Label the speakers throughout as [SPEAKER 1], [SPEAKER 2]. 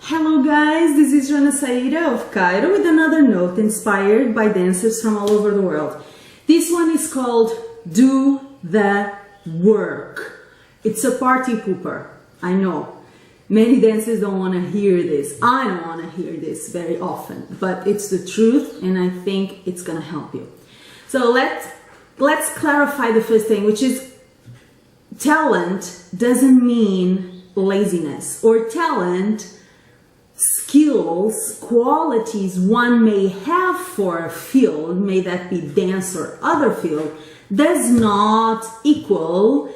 [SPEAKER 1] Hello guys, this is Joana Saahirah of Cairo with another note inspired by dancers from all over the world. This one is called Do the Work. It's a party pooper, I know. Many dancers don't want to hear this. I don't want to hear this very often, but it's the truth and I think it's gonna help you. So let's clarify the first thing, which is talent doesn't mean laziness, or talent, skills, qualities one may have for a field, may that be dance or other field, does not equal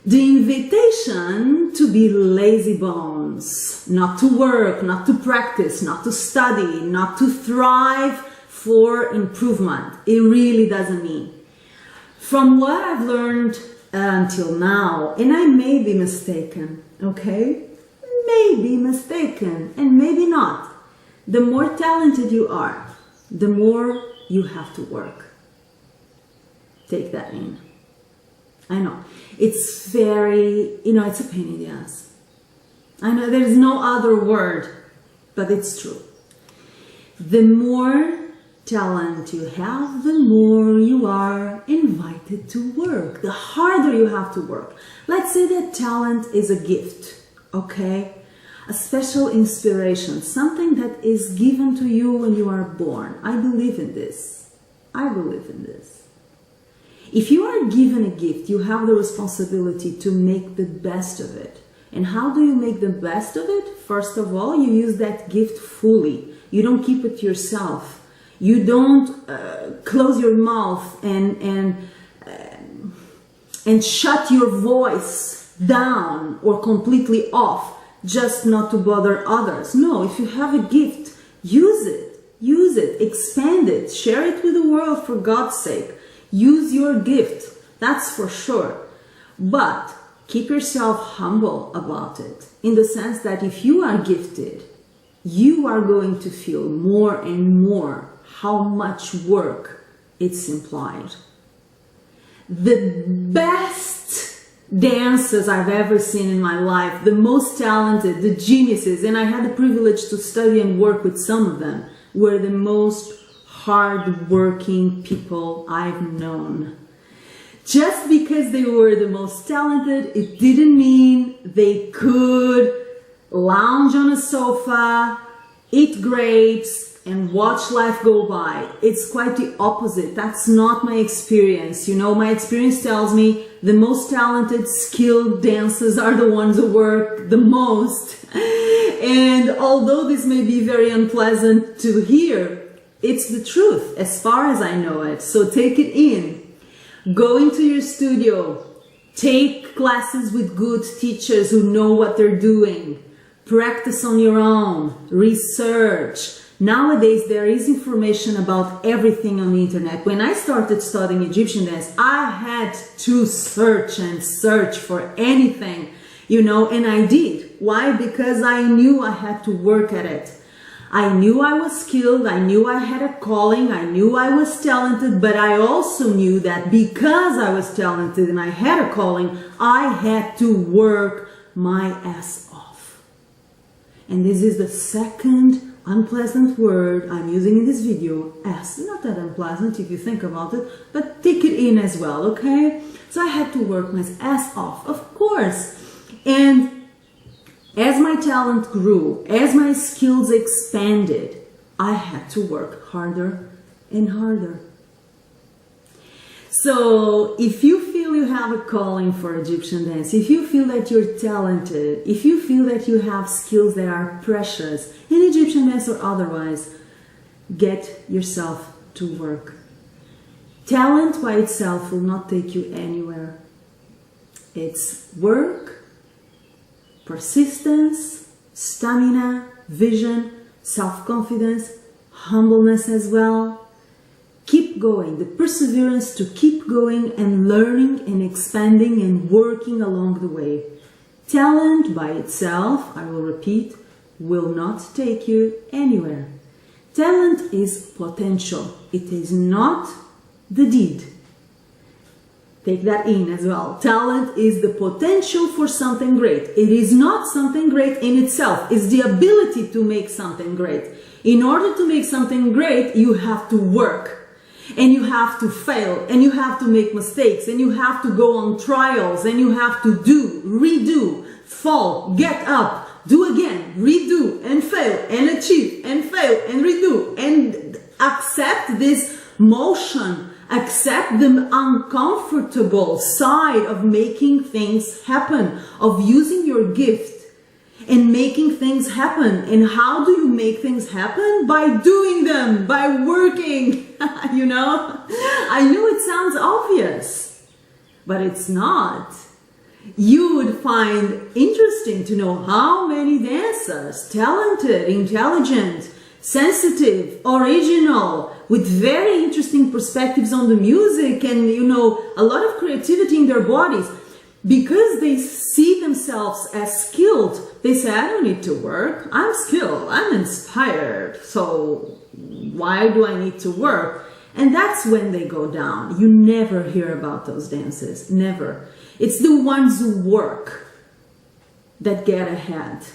[SPEAKER 1] the invitation to be lazy bones, not to work, not to practice, not to study, not to thrive for improvement. It really doesn't mean. From what I've learned until now, and I may be mistaken, okay? Maybe mistaken and maybe not. The more talented you are, the more you have to work. Take that in. I know. It's very, it's a pain in the ass. I know there's no other word, but it's true. The more talent you have, the more you are invited to work. The harder you have to work. Let's say that talent is a gift, okay? A special inspiration, something that is given to you when you are born. I believe in this. I believe in this. If you are given a gift, you have the responsibility to make the best of it. And how do you make the best of it? First of all, you use that gift fully. You don't keep it to yourself. You don't close your mouth and shut your voice down or completely off just not to bother others. No, if you have a gift, use it, expand it, share it with the world for God's sake. Use your gift, that's for sure. But keep yourself humble about it, in the sense that if you are gifted, you are going to feel more and more how much work it's implied. The best dancers I've ever seen in my life, the most talented, the geniuses, and I had the privilege to study and work with some of them, were the most hard-working people I've known. Just because they were the most talented, it didn't mean they could lounge on a sofa, eat grapes, and watch life go by. It's quite the opposite. That's not my experience. My experience tells me the most talented, skilled dancers are the ones who work the most. And although this may be very unpleasant to hear, it's the truth as far as I know it. So take it in. Go into your studio. Take classes with good teachers who know what they're doing. Practice on your own. Research. Nowadays, there is information about everything on the internet. When I started studying Egyptian dance, I had to search and search for anything, and I did. Why? Because I knew I had to work at it. I knew I was skilled, I knew I had a calling, I knew I was talented, but I also knew that because I was talented and I had a calling, I had to work my ass off. And this is the second unpleasant word I'm using in this video. Ass, not that unpleasant if you think about it, but take it in as well, okay? So I had to work my ass off, of course. And as my talent grew, as my skills expanded, I had to work harder and harder. So if you feel you have a calling for Egyptian dance, if you feel that you're talented, if you feel that you have skills that are precious in Egyptian dance or otherwise, get yourself to work. Talent by itself will not take you anywhere. It's work, persistence, stamina, vision, self-confidence, humbleness as well. Keep going, the perseverance to keep going and learning and expanding and working along the way. Talent by itself, I will repeat, will not take you anywhere. Talent is potential. It is not the deed. Take that in as well. Talent is the potential for something great. It is not something great in itself. It's the ability to make something great. In order to make something great, you have to work. And you have to fail. And you have to make mistakes. And you have to go on trials. And you have to do, redo, fall, get up, do again, redo, and fail, and achieve, and fail, and redo. And accept this motion. Accept the uncomfortable side of making things happen, of using your gift and making things happen. And how do you make things happen? By doing them, by working. You know, I know it sounds obvious, but it's not. You would find interesting to know how many dancers, talented, intelligent, sensitive, original, with very interesting perspectives on the music and, you know, a lot of creativity in their bodies, because they see themselves as skilled. They say, I don't need to work. I'm skilled. I'm inspired. So why do I need to work? And that's when they go down. You never hear about those dances. Never. It's the ones who work that get ahead.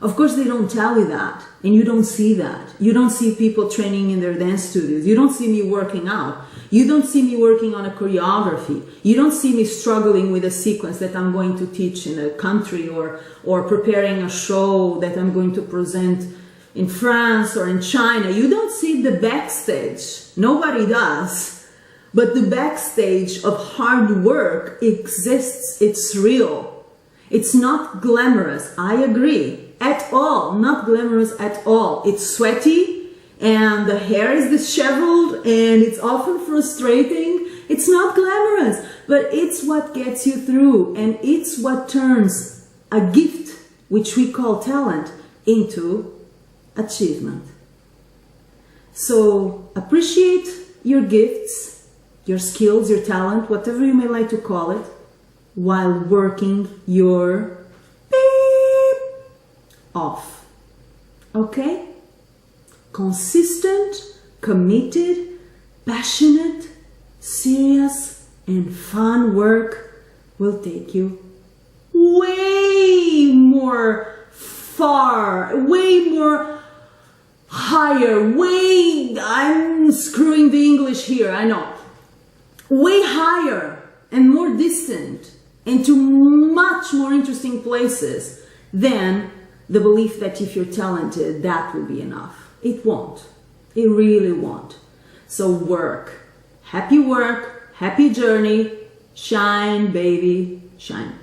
[SPEAKER 1] Of course, they don't tell you that, and you don't see that. You don't see people training in their dance studios. You don't see me working out. You don't see me working on a choreography. You don't see me struggling with a sequence that I'm going to teach in a country, or preparing a show that I'm going to present in France or in China. You don't see the backstage. Nobody does. But the backstage of hard work exists. It's real. It's not glamorous. I agree. At all. Not glamorous at all. It's sweaty and the hair is disheveled and it's often frustrating. It's not glamorous, but it's what gets you through, and it's what turns a gift, which we call talent, into achievement. So appreciate your gifts, your skills, your talent, whatever you may like to call it, while working your off. Okay? Consistent, committed, passionate, serious, and fun work will take you way more far, way more higher, I'm screwing the English here, I know, way higher and more distant, and to much more interesting places than the belief that if you're talented, that will be enough. It won't. It really won't. So work. Happy work. Happy journey. Shine, baby. Shine.